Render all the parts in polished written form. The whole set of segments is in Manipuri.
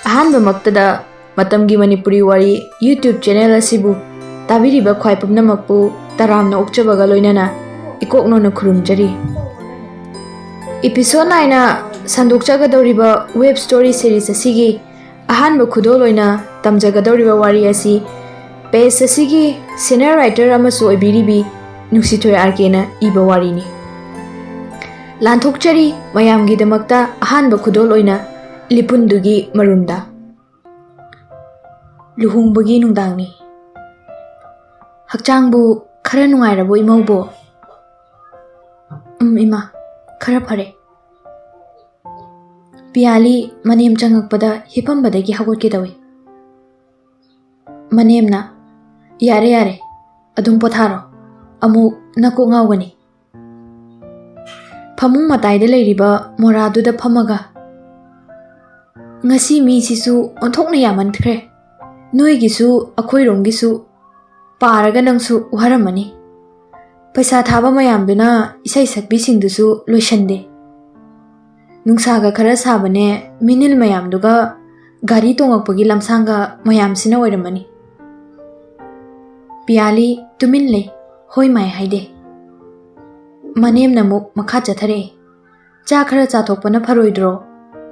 ꯑꯍꯥꯟꯕꯃꯛꯇꯗ ꯃꯇꯝꯒꯤ ꯃꯅꯤꯄꯨꯔꯤ ꯋꯥꯔꯤ ꯌꯨꯇ꯭ꯌꯨꯕ ꯆꯦꯅꯦꯜ ꯑꯁꯤꯕꯨ ꯇꯥꯕꯤꯔꯤꯕ ꯈ꯭ꯋꯥꯏ ꯄꯨꯝꯅꯃꯛꯄꯨ ꯇꯔꯥꯝꯅ ꯑꯣꯛꯆꯕꯒ ꯂꯣꯏꯅꯅ ꯏꯀꯣꯛꯅꯣꯅ ꯈꯨꯔꯨꯝꯖꯔꯤ꯫ ꯏꯄꯤꯁꯣꯗ 9ꯅ ꯁꯟꯗꯣꯛꯆꯒꯗꯧꯔꯤꯕ ꯋꯦꯕ ꯁ꯭ꯇꯣꯔꯤ ꯁꯤꯔꯤꯖ ꯑꯁꯤꯒꯤ ꯑꯍꯥꯟꯕ ꯈꯨꯗꯣꯜ ꯑꯣꯏꯅ ꯇꯝꯖꯒꯗꯧꯔꯤꯕ ꯋꯥꯔꯤ ꯑꯁꯤ ꯄꯦꯖ ꯑꯁꯤꯒꯤ ꯁꯤꯅꯤꯌꯔ ꯔꯥꯏꯇꯔ ꯑꯃꯁꯨ ꯑꯣꯏꯕꯤꯔꯤꯕꯤ ꯅꯨꯡꯁꯤꯊꯣꯏ ꯑꯥꯔꯀꯦꯅ ꯏꯕ ꯋꯥꯔꯤꯅꯤ꯫ ꯂꯥꯟꯊꯣꯛꯆꯔꯤ ꯃꯌꯥꯝꯒꯤꯗꯃꯛꯇ ꯑꯍꯥꯟꯕ ꯈꯨꯗꯣꯜ ꯑꯣꯏꯅ ꯂꯤꯄꯨꯟꯗꯨꯒꯤ ꯃꯔꯨꯝꯗ꯫ ꯂꯨꯍꯣꯡꯕꯒꯤ ꯅꯨꯡꯗꯥꯡꯅꯤ꯫ ꯍꯛꯆꯥꯡꯕꯨ ꯈꯔ ꯅꯨꯡꯉꯥꯏꯔꯕꯣ ꯏꯃꯧꯕꯣ? ꯏꯃꯥ, ꯈꯔ ꯐꯔꯦ꯫ ꯄꯤꯌꯥꯂꯤ ꯃꯅꯦꯝ ꯆꯪꯉꯛꯄꯗ ꯍꯤꯞꯄꯝꯕꯗꯒꯤ ꯍꯧꯒꯠꯀꯦ ꯇꯧꯏ꯫ ꯃꯅꯦꯝꯅ ꯌꯥꯔꯦ ꯌꯥꯔꯦ ꯑꯗꯨꯝ ꯄꯣꯊꯥꯔꯣ, ꯑꯃꯨꯛ ꯅꯀꯣꯛ ꯉꯥꯎꯒꯅꯤ꯫ ꯐꯃꯨꯡ ꯃꯇꯥꯏꯗ ꯂꯩꯔꯤꯕ ꯃꯣꯔꯥꯗꯨꯗ ꯐꯝꯃꯒ ꯉꯁꯤ ꯃꯤꯁꯤꯁꯨ ꯑꯣꯟꯊꯣꯛꯅ ꯌꯥꯝꯃꯟꯈ꯭ꯔꯦ, ꯅꯣꯏꯒꯤꯁꯨ ꯑꯩꯈꯣꯏꯔꯣꯝꯒꯤꯁꯨ ꯄꯥꯔꯒ ꯅꯪꯁꯨ ꯋꯥꯔꯝꯃꯅꯤ꯫ ꯄꯩꯁꯥ ꯊꯥꯕ ꯃꯌꯥꯝꯗꯨꯅ ꯏꯁꯩ ꯁꯛꯄꯤꯁꯤꯡꯗꯨꯁꯨ ꯂꯣꯏꯁꯟꯗꯦ꯫ ꯅꯨꯡꯁꯥꯒ ꯈꯔ ꯁꯥꯕꯅꯦ ꯃꯤꯅꯤꯜ ꯃꯌꯥꯝꯗꯨꯒ ꯒꯥꯔꯤ ꯇꯣꯡꯉꯛꯄꯒꯤ ꯂꯝꯁꯥꯡꯒ ꯃꯌꯥꯝꯁꯤꯅ ꯑꯣꯏꯔꯝꯃꯅꯤ꯫ ꯄꯤꯌꯥꯂꯤ ꯇꯨꯃꯤꯟ ꯂꯩ, ꯍꯣꯏ ꯃꯥꯏ ꯍꯥꯏꯗꯦ꯫ ꯃꯅꯦꯝꯅ ꯑꯃꯨꯛ ꯃꯈꯥ ꯆꯠꯊꯔꯛꯑꯦ꯫ ꯆꯥ ꯈꯔ ꯆꯥꯊꯣꯛꯄꯅ ꯐꯔꯣꯏꯗ꯭ꯔꯣ?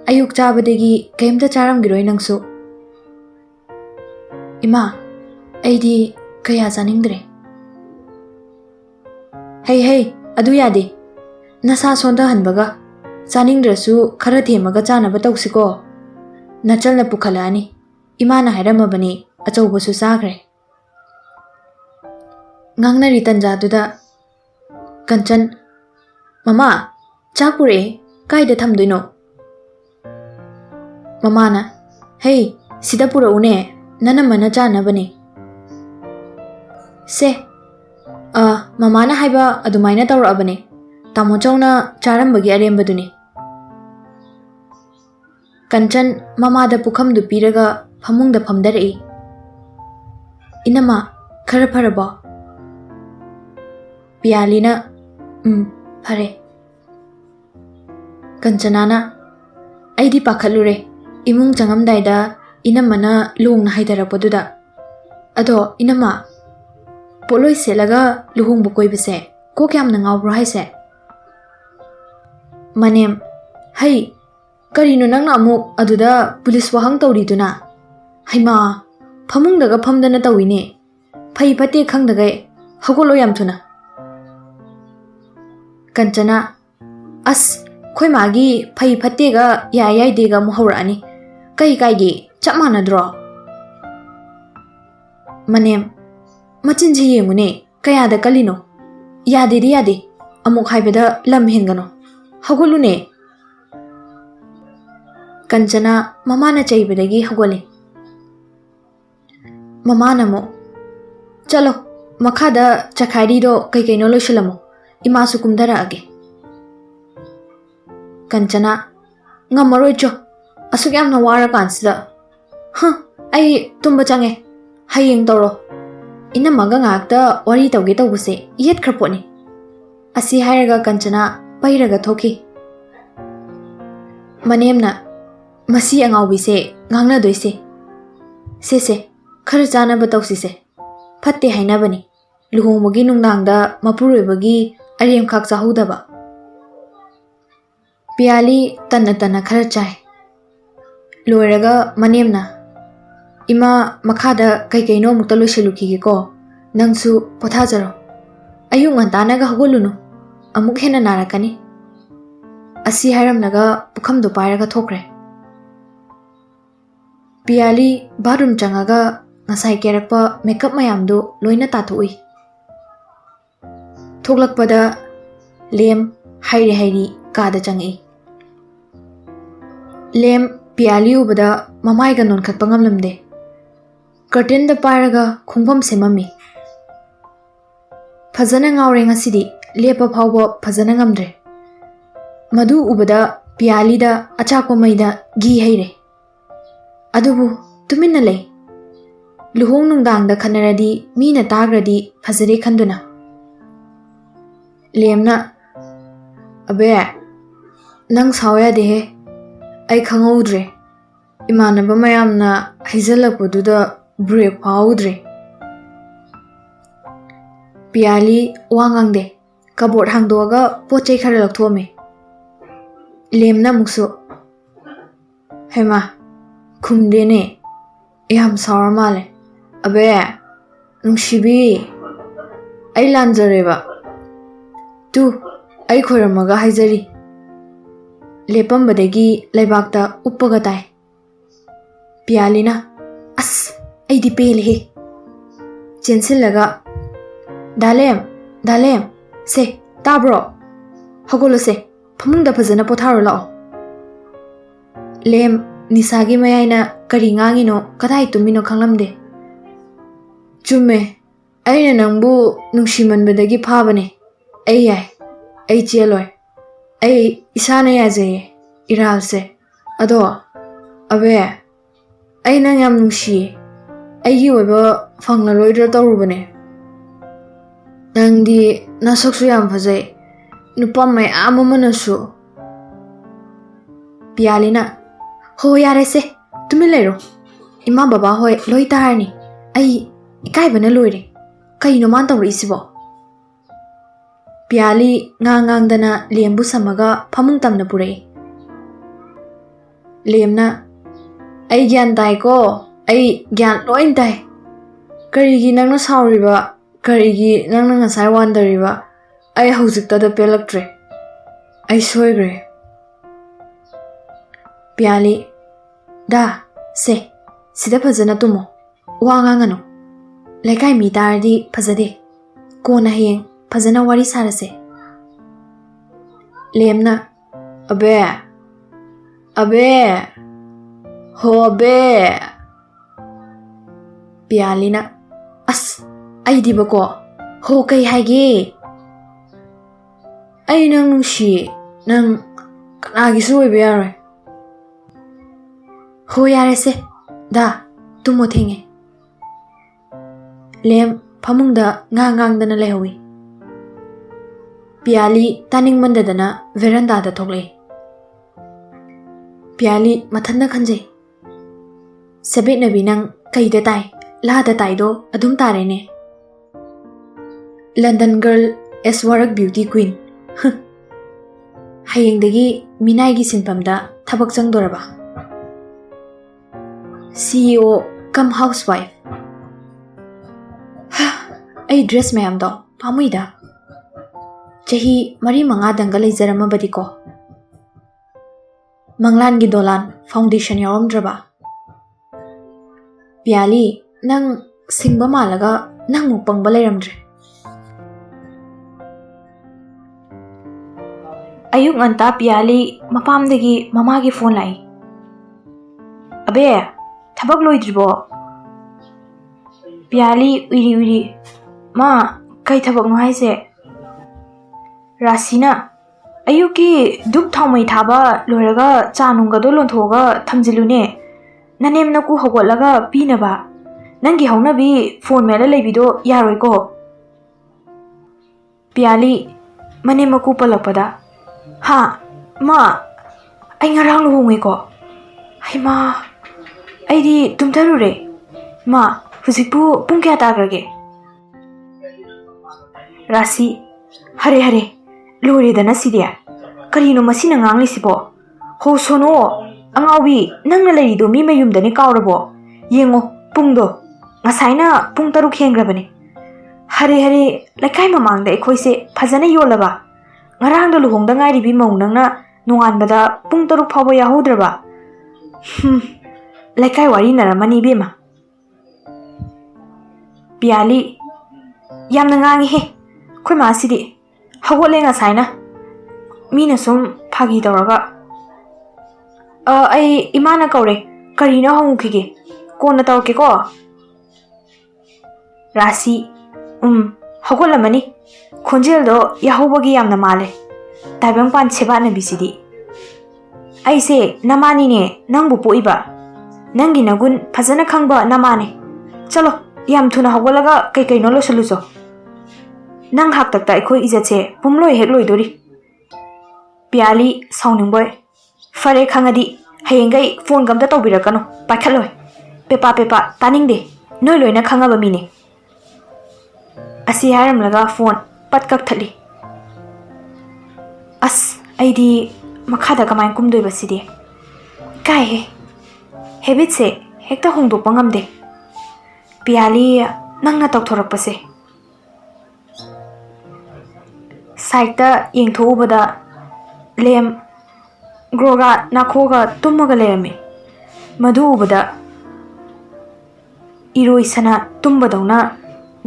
ꯑꯌꯨꯛ ꯆꯥꯕꯗꯒꯤ ꯀꯩꯝꯇ ꯆꯥꯔꯝꯈꯤꯔꯣꯏ ꯅꯪꯁꯨ꯫ ꯏꯃꯥ, ꯑꯩꯗꯤ ꯀꯌꯥ ꯆꯥꯅꯤꯡꯗ꯭ꯔꯦ꯫ ꯍꯩ ꯑꯗꯨ ꯌꯥꯗꯦ, ꯅꯁꯥ ꯁꯣꯟꯊꯍꯟꯕꯒ꯫ ꯆꯥꯅꯤꯡꯗ꯭ꯔꯁꯨ ꯈꯔ ꯊꯦꯝꯃꯒ ꯆꯥꯅꯕ ꯇꯧꯁꯤꯀꯣ꯫ ꯅꯆꯜꯅ ꯄꯨꯈꯠꯂꯛꯑꯅꯤ, ꯏꯃꯥꯅ ꯍꯥꯏꯔꯝꯃꯕꯅꯤ ꯑꯆꯧꯕꯁꯨ ꯆꯥꯈ꯭ꯔꯦ꯫ ꯉꯥꯡꯅꯔꯤ ꯇꯟꯖꯥꯗꯨꯗ ꯀꯟꯆꯟ, ꯃꯃꯥ ꯆꯥꯛ ꯄꯨꯔꯛꯑꯦ, ꯀꯥꯏꯗ ꯊꯝꯗꯣꯏꯅꯣ? ꯃꯃꯥꯅ ꯍꯩ ꯁꯤꯗ ꯄꯨꯔꯛꯎꯅꯦ, ꯅꯅꯝꯃꯅ ꯆꯥꯅꯕꯅꯦ꯫ ꯁꯦ ꯃꯃꯥꯅ ꯍꯥꯏꯕ ꯑꯗꯨꯃꯥꯏꯅ ꯇꯧꯔꯛꯑꯕꯅꯦ, ꯇꯥꯃꯣꯆꯧꯅ ꯆꯥꯔꯝꯕꯒꯤ ꯑꯔꯦꯝꯕꯗꯨꯅꯤ꯫ ꯀꯟꯆꯟ ꯃꯃꯥꯗ ꯄꯨꯈꯝꯗꯨ ꯄꯤꯔꯒ ꯐꯃꯨꯡꯗ ꯐꯝꯗꯔꯛꯏ꯫ ꯏꯅꯝꯃ ꯈꯔ ꯐꯔꯕꯣ? ꯄꯤꯌꯥꯂꯤꯅ ꯐꯔꯦ꯫ ꯀꯟꯆꯅꯥꯅ ꯑꯩꯗꯤ ꯄꯥꯈꯠꯂꯨꯔꯦ ꯏꯃꯨꯡ ꯆꯪꯉꯝꯗꯥꯏꯗ ꯏꯅꯝꯃꯅ ꯂꯣꯡꯅ ꯍꯥꯏꯊꯔꯛꯄꯗꯨꯗ꯫ ꯑꯗꯣ ꯏꯅꯝꯃ, ꯄꯣꯠꯂꯣꯏ ꯁꯦꯠꯂꯒ ꯂꯨꯍꯣꯡꯕ ꯀꯣꯏꯕꯁꯦ ꯀꯣꯛ ꯌꯥꯝꯅ ꯉꯥꯎꯕ꯭ꯔꯣ ꯍꯥꯏꯁꯦ? ꯃꯅꯦꯝ ꯍꯩ ꯀꯔꯤꯅꯣ ꯅꯪꯅ ꯑꯃꯨꯛ ꯑꯗꯨꯗ ꯄꯨꯂꯤꯁ ꯋꯥꯍꯪ ꯇꯧꯔꯤꯗꯨꯅ? ꯍꯩꯃꯥ, ꯐꯃꯨꯡꯗꯒ ꯐꯝꯗꯅ ꯇꯧꯏꯅꯦ, ꯐꯩ ꯐꯠꯇꯦ ꯈꯪꯗꯒꯩ ꯍꯧꯒꯠꯂꯣ ꯌꯥꯝ ꯊꯨꯅ꯫ ꯀꯟꯆꯅꯥ ꯑꯁ ꯈꯣꯏ ꯃꯥꯒꯤ ꯐꯩ ꯐꯠꯇꯦꯒ ꯌꯥꯏ ꯌꯥꯏꯗꯦꯒ ꯑꯃꯨꯛ ꯍꯧꯔꯛꯑꯅꯤ, ꯀꯩ ꯀꯥꯏꯒꯦ ꯆꯞ ꯃꯥꯟꯅꯗ꯭ꯔꯣ? ꯃꯅꯦꯝ ꯃꯆꯤꯟꯁꯤ ꯌꯦꯡꯉꯨꯅꯦ ꯀꯌꯥꯗ ꯀꯜꯂꯤꯅꯣ? ꯌꯥꯗꯦꯗꯤ ꯌꯥꯗꯦ, ꯑꯃꯨꯛ ꯍꯥꯏꯕꯗ ꯂꯝ ꯍꯦꯟꯒꯅꯣ, ꯍꯧꯒꯠꯂꯨꯅꯦ꯫ ꯀꯟꯆꯅꯥ ꯃꯃꯥꯅ ꯆꯩꯕꯗꯒꯤ ꯍꯧꯒꯠꯂꯦ꯫ ꯃꯃꯥꯅ ꯑꯃꯨꯛ ꯆꯠꯂꯣ ꯃꯈꯥꯗ ꯆꯈꯥꯏꯔꯤꯗꯣ ꯀꯩꯀꯩꯅꯣ ꯂꯣꯏꯁꯤꯜꯂꯝꯃꯣ, ꯏꯃꯥꯁꯨ ꯀꯨꯝꯊꯔꯛꯑꯒꯦ꯫ ꯀꯟꯆꯅꯥ ꯉꯝꯃꯔꯣꯏ ꯑꯁꯨꯛ ꯌꯥꯝꯅ ꯋꯥꯔꯀꯥꯟꯁꯤꯗ꯫ ꯑꯩ ꯇꯨꯝꯕ ꯆꯪꯉꯦ, ꯍꯌꯦꯡ ꯇꯧꯔꯣ꯫ ꯏꯅꯝꯃꯒ ꯉꯥꯏꯍꯥꯛꯇ ꯋꯥꯔꯤ ꯇꯧꯒꯦ ꯇꯧꯕꯁꯦ ꯌꯦꯠꯈ꯭ꯔ ꯄꯣꯠꯅꯤ꯫ ꯑꯁꯤ ꯍꯥꯏꯔꯒ ꯀꯟꯆꯅꯥ ꯄꯩꯔꯒ ꯊꯣꯛꯈꯤ꯫ ꯃꯅꯦꯝꯅ ꯃꯁꯤ ꯑꯉꯥꯎꯕꯤꯁꯦ ꯉꯥꯡꯅꯗꯣꯏꯁꯦ, ꯁꯦ ꯈꯔ ꯆꯥꯅꯕ ꯇꯧꯁꯤꯁꯦ, ꯐꯠꯇꯦ ꯍꯥꯏꯅꯕꯅꯤ ꯂꯨꯍꯣꯡꯕꯒꯤ ꯅꯨꯡꯗꯥꯡꯗ ꯃꯄꯨꯔꯣꯏꯕꯒꯤ ꯑꯔꯦꯝꯈꯥꯛ ꯆꯥꯍꯧꯗꯕ꯫ ꯄꯤꯌꯥꯂꯤ ꯇꯟꯅ ꯈꯔ ꯆꯥꯏ꯫ ꯂꯣꯏꯔꯒ ꯃꯅꯦꯝꯅ ꯏꯃꯥ ꯃꯈꯥꯗ ꯀꯩꯀꯩꯅꯣ ꯑꯃꯨꯛꯇ ꯂꯣꯏꯁꯤꯜꯂꯨꯈꯤꯒꯦꯀꯣ, ꯅꯪꯁꯨ ꯄꯣꯊꯥꯖꯔꯣ, ꯑꯌꯨꯛ ꯉꯟꯇꯥꯅꯒ ꯍꯧꯒꯠꯂꯨꯅꯨ, ꯑꯃꯨꯛ ꯍꯦꯟꯅ ꯅꯥꯔꯛꯀꯅꯤ꯫ ꯑꯁꯤ ꯍꯥꯏꯔꯝꯂꯒ ꯄꯨꯈꯝꯗꯨ ꯄꯥꯏꯔꯒ ꯊꯣꯛꯈ꯭ꯔꯦ꯫ ꯄꯤꯌꯥꯂꯤ ꯕꯥꯠꯔꯨꯝ ꯆꯪꯉꯒ ꯉꯁꯥꯏ ꯀꯦꯔꯛꯄ ꯃꯦꯀꯞ ꯃꯌꯥꯝꯗꯨ ꯂꯣꯏꯅ ꯇꯥꯊꯣꯛꯏ꯫ ꯊꯣꯛꯂꯛꯄꯗ ꯂꯦꯝ ꯍꯩꯔꯤ ꯀꯥꯗ ꯆꯪꯉꯛꯏ꯫ ꯂꯦꯝ ꯄꯤꯌꯥꯂꯤ ꯎꯕꯗ ꯃꯃꯥꯏꯒ ꯅꯣꯟꯈꯠꯄ ꯉꯝꯂꯝꯗꯦ꯫ ꯀꯔꯇꯦꯟꯗ ꯄꯥꯏꯔꯒ ꯈꯣꯡꯐꯝ ꯁꯦꯝꯃꯝꯃꯤ꯫ ꯐꯖꯅ ꯉꯥꯎꯔꯦ ꯉꯁꯤꯗꯤ, ꯂꯦꯞꯄ ꯐꯥꯎꯕ ꯐꯖꯅ ꯉꯝꯗ꯭ꯔꯦ꯫ ꯃꯗꯨ ꯎꯕꯗ ꯄꯤꯌꯥꯂꯤꯗ ꯑꯆꯥꯛꯄ ꯃꯩꯗ ꯘꯤ ꯍꯩꯔꯦ꯫ ꯑꯗꯨꯕꯨ ꯇꯨꯃꯤꯟꯅ ꯂꯩ, ꯂꯨꯍꯣꯡ ꯅꯨꯡꯗꯥꯡꯗ ꯈꯟꯅꯔꯗꯤ ꯃꯤꯅ ꯇꯥꯈ꯭ꯔꯗꯤ ꯐꯖꯔꯦ ꯈꯟꯗꯨꯅ꯫ ꯂꯦꯝꯅ ꯑꯕꯦ ꯅꯪ ꯁꯥꯎ ꯌꯥꯗꯦꯍꯦ, ꯑꯩ ꯈꯪꯍꯧꯗ꯭ꯔꯦ, इमानबा मयामना हाइजलकपदुदा ब्रेक फाउद्रे पियाली वांगांगदे कबोर्ड हांगदोगा पोचै खरा लथोमे लेमना मुक्सु हेमा खुमदेने याम सावर माले अबे नुंशिबी आई लांजरेबा तू आई खोरमगा हाइजरी लेपंबदगी लेबाकता उप्पगा ताई पियालीना अस ऐदी पेलहे चेंसिलगा दालेम से ताब्रो हगोलसे फमुंगदा फजना पोथारो लाओ लेम निसागी मयाइना करी ngangiनो कदाई तुमिनो खंगलमदे चुम्मे अइना नंगबु नुंसिमनबदगी फाबने ऐ याय ऐ चेलोय ऐ इसाना याजये इरालसे अदो अबे ऐ नंग याम नुंसिये ऐगी ओइबा फंगलरोइद्रा तौरुबने नंगदी नसकसु याम फजै नुपा मयाम अमनसु पियालीना हो यारे से तुमी लेरो इमा बाबा होय लोई तारनी आई इकाइबना लोइरे कइनो मान तौरइसिबो पियाली ngang-ngang-dana लेमबु समगा फमुंग तमना पुरे लेमना आई ज्ञान ताइको आई ज्ञान लोइन ताइ करिगी नंगना साउरिबा करिगी नंगना ngasai वांदरिबा आई हौजिकता पेलक्ट्रे आई सोइग्रे पियाली दा से सिदा फजना तुमो वांगांगनो लेकाई मी तारदी फजदे कोना हेंग फजना वारी सारसे लेमना अबे हो अबे पियालीना अस ऐदिबको हो कई हाइगे ऐ नंग नुंसि नंग कनागिसु ओइबे यारोय हो यारे से दा तुमो थेंगे लेम फमुंगदा ngang-ngang-dana लेहवी पियाली तानिंग मंददना वेरंदादा थोगले पियाली मथन्ना खंजे सबे नबी नंग कईदा ताई लादा ताइदो अदुम तारेने London girl as work beauty queen हयेंदगी मिनाइगी सिनफमदा थबक चंगदोरबा CEO कम हाउसवाइफ ऐ ड्रेस मैम दो पामुइदा चही मरी मंगा दंगा लेजरमबदिको मंगलानगी दोलान फाउंडेशन यावमद्रबा पियाली नंग सिंगबा मालगा नंग मुपंगबा लेरमद्रे अयुक अंता पियाली मपामदगी ममागी फोन लाई अबे थबक लोइद्रिबो पियाली उइरी मा कई थबक नो हाइसे राशिना अयुकी दुप थाउमै थाबा लोरगा चानुंगदो लोंथोगा थमजिलुने ननेमनकु हगोलगा पीनबा नंगी हौनबी फोन मेला लेबिदो यारोइको पियाली मनेमकु पलकपदा हा मा आई ngarang luhungeko हाइमा ऐदी तुमथरुरे मा हुजिकपु पुंग क्या ताग्रगे राशि हरे लोरेदना सिदिया करिनो मसिना nganglisibo हो सोनो अंगावी नंगना लेरिदो मी मयुमदने कावरबो येंगो पुंगदो ngsaina पुंग तरुक हेंग्रबने हरे लकाई ममांगदा एखोइसे फजना योलबा ngarangda luhongda ngairibi maunangna nonganbada पुंग तरुक फावो याहोद्रबा लकाई वारी नरमनी बेमा Piyali यामना ngangi he khoi masidi hagole ngasaina Meena सुम फागी तौरगा आई इमाना कौरे करीना होंखिगे कोना तौरकेको राशि हगोलमनी खोंजेलदो याहोबगी यामना माले ताइबंगपान सेबानबिसिदी ऐसे नमानीने नंगबु पोइबा नंगी नगुन फजना खंगबा नमाने चलो याम थुना हगोलगा कई कई नो लोसलुसो नंग हाक्तकता अखोई इज्जतसे पुमलोय हेक लोइदोरी पियाली साउनिंग बॉय फरे खंगदी हयेंगै फोन गमता तौबिरकनो पाइखलोय पेपा पेपा तानिंगदे नोय लोयना खंगाबा मीने असी हायरमलगा फोन पट कक्थली अस अइदी मखादा कमाय कुमदोय बसिदे काय हे हेबिट से हेक्ता होंदोकपा ngamदे पियाली नंगना तौथोरकपसे साइटा येंथोउबदा लेम ग्रोगा नाखोगा तुमगा लेरमे मधु उबदा इरोइसना तुम्बदौना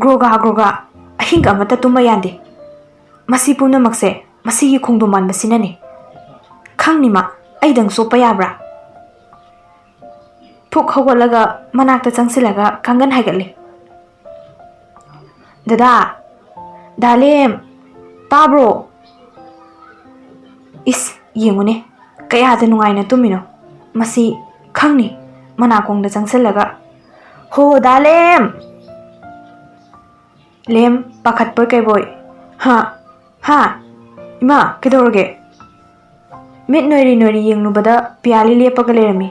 ग्रोगा ग्रोगा अहिंगा अमता तुम्बा यादे मसी पुनमकसे मसीगी खोंदो मानबसिनने खंगनिमा अइदंग सोपा याब्रा फुक हौगलगा मनाक्ता चंगसिलगा कंगन हाइगले दादा दालेम ताब्रो इस येंगुने कयादा नुंगाइना तुमिनो मसी खंगनी मनाकोंगदा चंगसिलगा हो दालेम लेम पाखतपोय कैबोय हाँ इमा केदोरगे मिट नोरी नोरी येंगनुबदा पियाली लेपगा लेरमी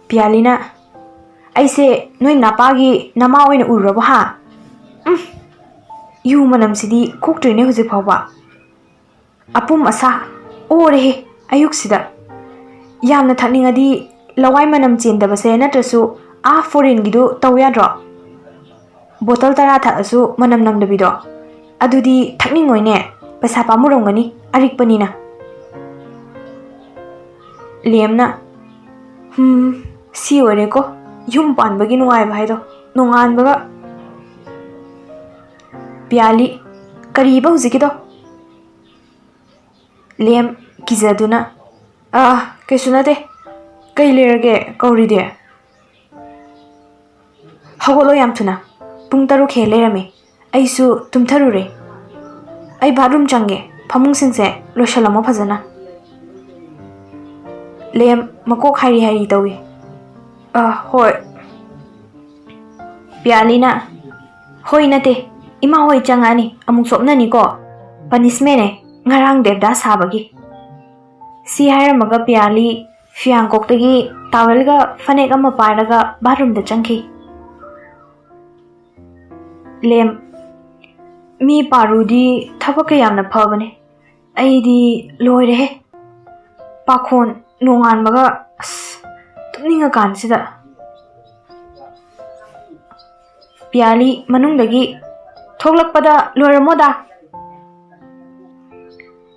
पियालीना ऐसे नोय नापागी नमा ओइना उरबो हा यू मनमसिदी कोक्ट्रिने हुजिक फावबा अपुम असा ओरे अयुक्सिदा यामना थकनिंगदी लवाई मनम चेंदबसे नत्रसु आ फोरेनगिदो तौ याद्रो बोतल तरा थकसु मनम नंगदबिदो अदुदी थकनिंगोइने पैसा पामुरंगनी अरिकपनिना लेमना सी ओरेको युम पानबगी नुंगाइबा हाइदो नोंगानबगा पियाली करीबा हुजिकिदो लेम किजदुना कैसु नते कई लेरगे कौरीदे हगोलो याम थुना पुंग तरुक हे लेरमे ऐसु तुमथरुरे ऐ बाथरूम चंगे फमुंग सिंगसे लोशलमो फजना लेम मकोक हाइरी हाइरी तौई होय पियालीना होय नते इमा होय चंगानी अमुक सोपनानी को punishment ngarang devda sabagi si hairamaga piali fiangkoktagi tawelga fanek ama paraga bathroom da changki lem mi parudi thabak yamna phabane aidi loire he pakhon nongan maga tumninga kansida piali manungdagi thoklakpada loiramoda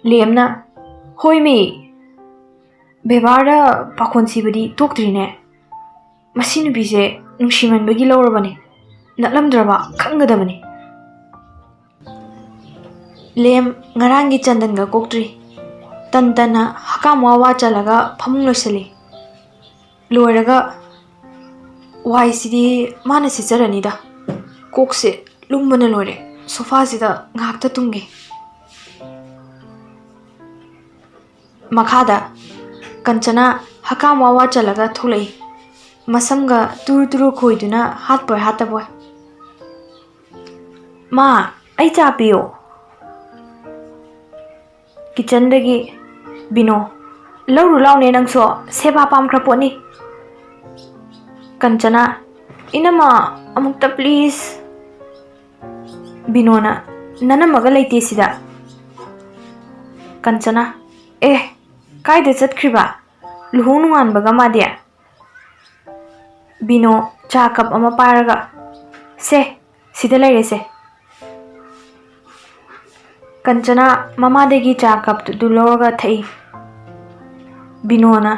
Lemna होय मी बेबारदा पाखोन सिबदी तोक्ट्रिने मसी नुबीसे नुंसिमनबगी लौरबने नलमद्रबा खंगदबने लेम ngaranggi चंदनगा कोक्ट्री तंतना हकाम वावा चलगा फमुंग लोसले लोरगा वाइसिदी माना सिजरनिदा कोकसे लुंबना लोरे सोफा सिदा ngakta तुंगे मखादा कंचना हकाम वावा चलगा थोलई मसमगा तुरु तुरु खोइदुना हातपोय हातबोय मा आई चा पियो किचन दगी बिनो लौरु लाउने नंगसो सेबा पामख्रपोनी कंचना इनमा अमुक्ता प्लीज बिनोना ननमगा लैते सिदा कंचना कायदे चतख्रिबा लुहोंग नुंगानबगा मादे बिनो चा कप अमा पारगा से सिदा लैरेसे कंचना ममादेगी चा कप दु लौरगा थई बिनोना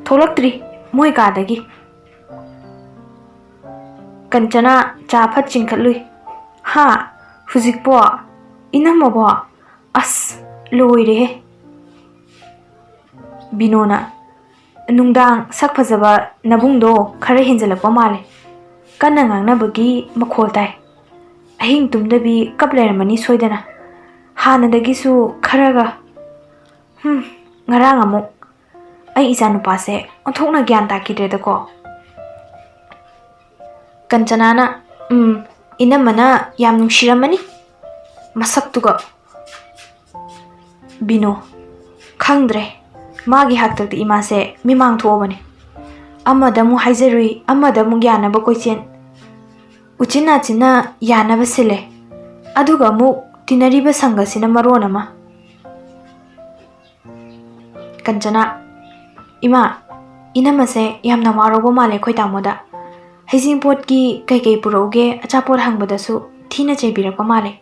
थोलक्त्रि मोय कादगी कंचना चा फत चिंखलुई हा हुजिकपो इनमबो अस लोइरे बिनोना नुंदांग सक फजबा नबुंगदो खरे हेंजलपा माले कन्ना ngangnabagi मखोल ताई अहिंग तुमदबी कप लेरमनी सोइदना हानदगिसु खरगा ngarang amuk ai isa nupase onthokna gyan takidredako कंचनाना इनमना याम नुंसिरमनी मसक्तुगा बिनो खंद्रे मागी हाक्तꯛꯇ इमासे मिमांग थोबने अमदा मु हाइजरुई अमदा मु यानब कोइचेन उचिना चिना यानब सिले अदुगा मु तिनरिब संगसिना मरोन अमा कंचना इमा इनमसे यामना वारोगो माले खोइ तामोदा हजिंपोट की कई पुरोगे अचापोट हंगबदसु थीना चेबिरक माले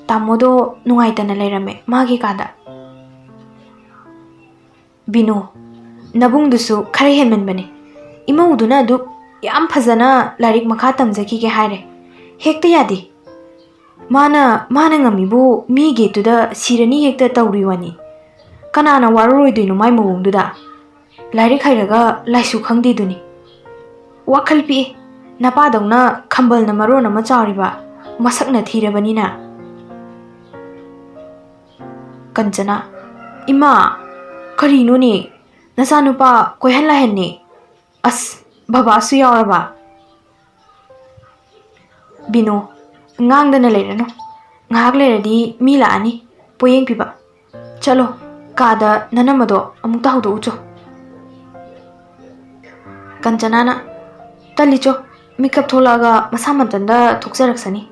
तामोदो नुंगाइतना लेरमे मागी कादा बिनो नबुंगदुसु खरे हेनमनबने इमौदुना दु याम फजना लारिक मखा तमजकी के हारे हेक्ता यादी माना ngamibu mi getuda sirani hekta tawriwani kanana waroiduino mai mawongduda लाइरिक हाइरगा लाइसु खंगदी दुनी वाखल पी नपादौना खंबल न मरोन अमा चारिबा मसकना थीरबनिना कंचना इमा करिनोनी नसानुपा कोयहन लाहन्नी अस बाबासु यावरबा बिनो ngang लेरनो ngahak leradi mi laani poyeng piba चलो कादा ननमदो अमुक्ता हौदो उचो कंचनाना तलिचो मेकअप थोलागा मसा मतंदा थोक्सरक्सनी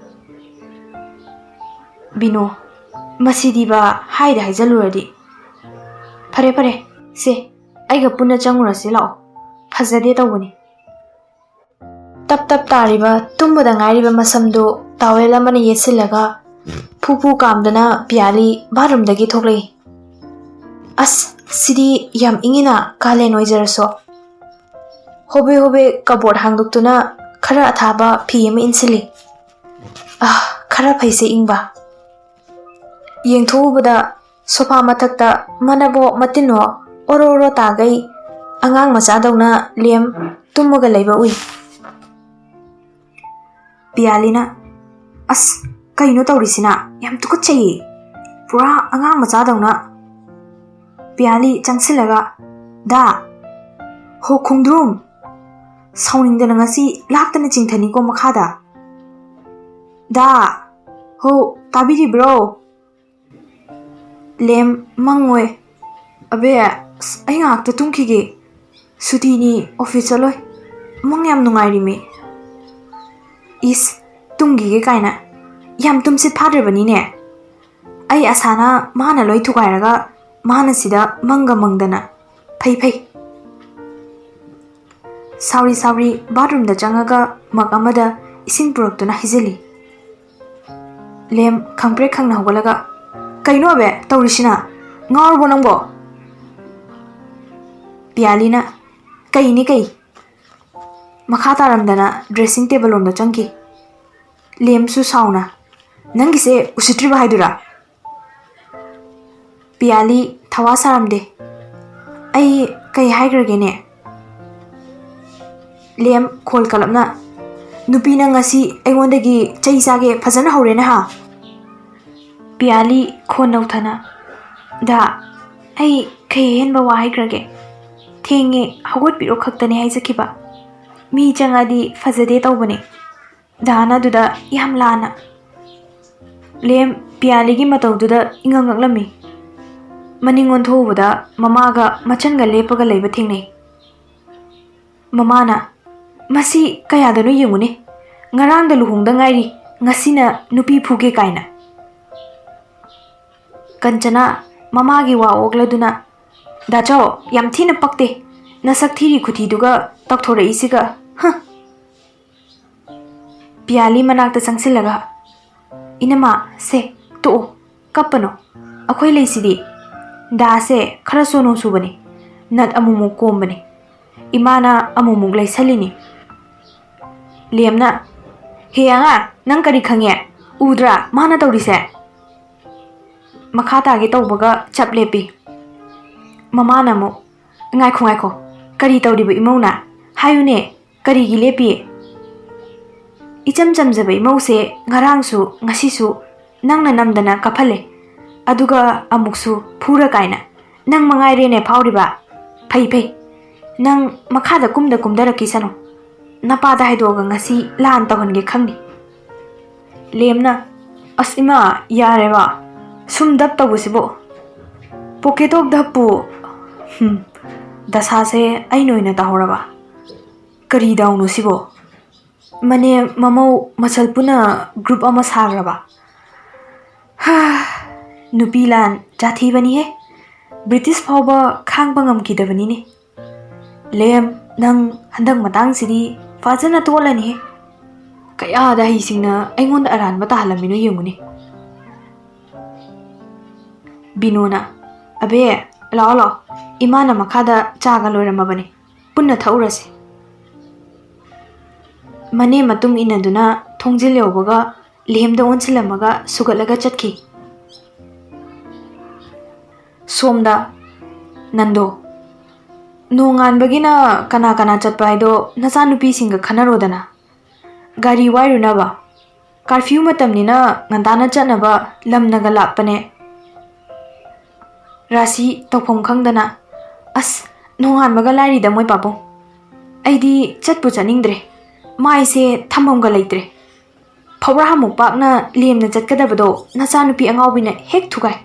बिनो मसीदीबा हाइदा हाइजलुरदी फरे फरे से आइगा पुन्ना चंगुरसी लाओ फजदे तौबनी तप तप तारिबा तुम्बदा गाइरिबा मसमदो तावेल अमने येसिलगा फुफु कामदना प्याली बारूमदगी थोक्लई अस सिदी याम इंगिना काले नोइजरसो होबे होबे कबोर्ड हांगदुक्तुना खरा अथाबा फी अमा इनसिली खरा फैसे इंबा येंथोबदा सोफा मथक्ता मनबो मतिनो ओरो ओरो तागई अंगांग मचादौना लेम तुमगा लैबा उई पियालीना अस कइनो तौरिसिना याम तुकुचई पुरा अंगांग मचादौना पियाली चंगसिलगा दा हो खुंद्रुम साउनिंगदना ngasi लाक्तना चिंथनी को मखादा दा हो ताबिरी ब्रो लेम मंगोय अबे आई ngakta tungkhige sutini office aloi mang yam nungairi me is tungi ge kaina yam tumsit phadrebani ne ai asana mana loi thugairaga mana sida manga mangdana phai phai Sawari Sawari bathroom दा चंगागा मग अमदा इसिंग पुरक्तुना हिजली लेम खंप्रे खंगना होगलगा कइनो बे तौरिसिना ngawrbo nangbo पियालीना कइनी कइ मखा तारमदना ड्रेसिंग टेबल ओमदा चंकी लेमसु साउना नंगिसे उसिट्रिबा हाइदुरा पियाली थवा सारमदे आई कइ हाइग्रगेने लेम खोल कलपना नुपीना ngasi ऐगोंदगी चई चागे फजना हौरेना हा पियाली खोन नौथना दा आई खयेनबा वा हाइग्रगे थेंगे हगोट पिरो खक्तने हाइजखिबा मी चंगादी फजदे तौबने दाना दुदा याम लाना लेम पियालीगी मतौदुदा इंगंगलमी मनिंगोन थोबदा ममागा मचनगा लेपगा लेबा थेंगनै ममाना मसी कयादनो येंगुने ngarang da luhung da ngairi ngasina nupi phuge kaina Kanchana mama की वा ओगलदुना दाचो याम थीना पक्ते नसक थीरी खुथीदुगा तकथोरइसिगा ह पियाली मनाक्ता चंगसिलगा इनमा से तो कपनो अखोय लेसिदी दासे खरा सोनो सुबने नट अमुमु कोमबने इमाना अमुमु लेसलिनी लेमना हेयांगा नंग करी खंगे उद्रा माना तौरिसे मखा तागे तौबगा चपलेपी ममाना मो ngaikho ngaikho kari tawriba imona hayune kari gi lepi icham chamjaba imose ngarangsu ngasisu nangna namdana kaphale aduga amuksu phura kaina nang mangai rene phawriba phai phai nang makhada kumda rakisano napada haidoga ngasi lan tawhange khangni lemna asima yareba sum dap tawsibo pocket of dapu ꯗꯁꯥꯁꯦ ꯑꯩꯅ ꯑꯣꯏꯅ ꯇꯥꯍꯧꯔꯕ ꯀꯔꯤ ꯗꯥꯎꯅꯣ ꯁꯤꯕꯣ ꯃꯅꯦ ꯃꯃꯧ ꯃꯆꯜ ꯄꯨꯟꯅ ꯒ꯭ꯔꯨꯞ ꯑꯃ ꯁꯥꯈ꯭ꯔꯕ ꯅꯨꯄꯤ ꯂꯥꯟ ꯖꯥꯊꯤꯕꯅꯤꯍꯦ ꯕ꯭ꯔꯤꯇꯤꯁ ꯐꯥꯎꯕ ꯈꯥꯡꯕ ꯉꯝꯈꯤꯗꯕꯅꯤꯅꯦ ꯂꯦꯝ ꯅꯪ ꯍꯟꯗꯛ ꯃꯇꯥꯡꯁꯤꯗꯤ ꯐꯖꯅ ꯇꯣꯠꯂꯅꯤꯍꯦ ꯀꯌꯥꯗ ꯍꯩꯁꯤꯡꯅ ꯑꯩꯉꯣꯟꯗ ꯑꯔꯥꯟꯕ ꯇꯥꯍꯜꯂꯝꯃꯤꯅꯣ ꯌꯦꯡꯉꯨꯅꯦ ꯕꯤꯅꯣꯅ ꯑꯕꯦ ꯂꯥꯛꯑꯣ ꯂꯥꯛꯑꯣ ꯏꯃꯥꯅ ꯃꯈꯥꯗ ꯆꯥꯒ ꯂꯣꯏꯔꯝꯃꯕꯅꯤ ꯄꯨꯟꯅ ꯊꯛꯎꯔꯁꯤ ꯃꯅꯦ ꯃꯇꯨꯡ ꯏꯟꯅꯗꯨꯅ ꯊꯣꯡꯖꯤꯜ ꯌꯧꯕꯒ ꯂꯦꯝꯗ ꯑꯣꯟꯁꯤꯜꯂꯝꯃꯒ ꯁꯨꯒꯠꯂꯒ ꯆꯠꯈꯤ ꯁꯣꯝꯗ ꯅꯟꯗꯣ ꯅꯣꯡꯉꯥꯟꯕꯒꯤꯅ ꯀꯅꯥ ꯀꯅꯥ ꯆꯠꯄ ꯍꯥꯏꯗꯣ ꯅꯆꯥꯅꯨꯄꯤꯁꯤꯡꯒ ꯈꯟꯅꯔꯣꯗꯅ ꯒꯥꯔꯤ ꯋꯥꯏꯔꯨꯅꯕ ꯀꯥꯔꯐ꯭ꯌꯨ ꯃꯇꯝꯅꯤꯅ ꯉꯟꯇꯥꯅ ꯆꯠꯅꯕ ꯂꯝꯅꯒ ꯂꯥꯞꯄꯅꯦ ꯔꯥꯁꯤ ꯇꯧꯐꯝ ꯈꯪꯗꯅ ꯑꯁ ꯅꯣꯡꯉꯥꯟꯕꯒ ꯂꯥꯏꯔꯤꯗ ꯃꯣꯏ ꯄꯥꯕꯨꯡ ꯑꯩꯗꯤ ꯆꯠꯄꯨ ꯆꯠꯅꯤꯡꯗ꯭ꯔꯦ ꯃꯥꯏꯁꯦ ꯊꯝꯐꯝꯒ ꯂꯩꯇ꯭ꯔꯦ ꯐꯧꯔꯥꯃꯨꯛ ꯄꯥꯛꯅ ꯂꯦꯝꯅ ꯆꯠꯀꯗꯕꯗꯣ ꯅꯆꯥꯅꯨꯄꯤ ꯑꯉꯥꯎꯕꯤꯅ ꯍꯦꯛ ꯊꯨꯒꯥꯏ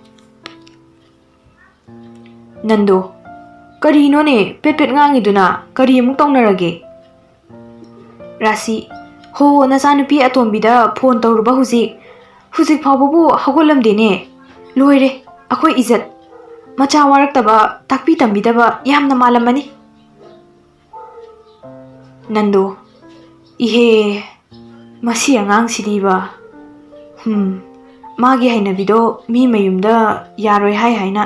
ꯅꯟꯗꯣ ꯀꯔꯤꯅꯣꯅꯦ ꯄꯦꯠ ꯄꯦꯠ ꯉꯥꯡꯉꯤꯗꯨꯅ ꯀꯔꯤ ꯑꯃꯨꯛ ꯇꯧꯅꯔꯒꯦ ꯔꯥꯁꯤ ꯍꯣ ꯅꯆꯥꯅꯨꯄꯤ ꯑꯇꯣꯝꯕꯤꯗ ꯐꯣꯟ ꯇꯧꯔꯨꯕ ꯍꯧꯖꯤꯛ ꯐꯥꯎꯕꯕꯨ ꯍꯧꯒꯠꯂꯝꯗꯦꯅꯦ ꯂꯣꯏꯔꯦ ꯑꯩꯈꯣꯏ ꯏꯖꯠ ꯃꯆꯥ ꯋꯥꯔꯛꯇꯕ ꯇꯥꯛꯄꯤ ꯇꯝꯕꯤꯗꯕ ꯌꯥꯝꯅ ꯃꯥꯜꯂꯝꯃꯅꯤ ꯅꯟꯗꯣ ꯏꯍꯦ ꯃꯁꯤ ꯑꯉꯥꯡꯁꯤꯗꯤꯕ ꯃꯥꯒꯤ ꯍꯩꯅꯕꯤꯗꯣ ꯃꯤ ꯃꯌꯨꯝꯗ ꯌꯥꯔꯣꯏ ꯍꯥꯏꯅ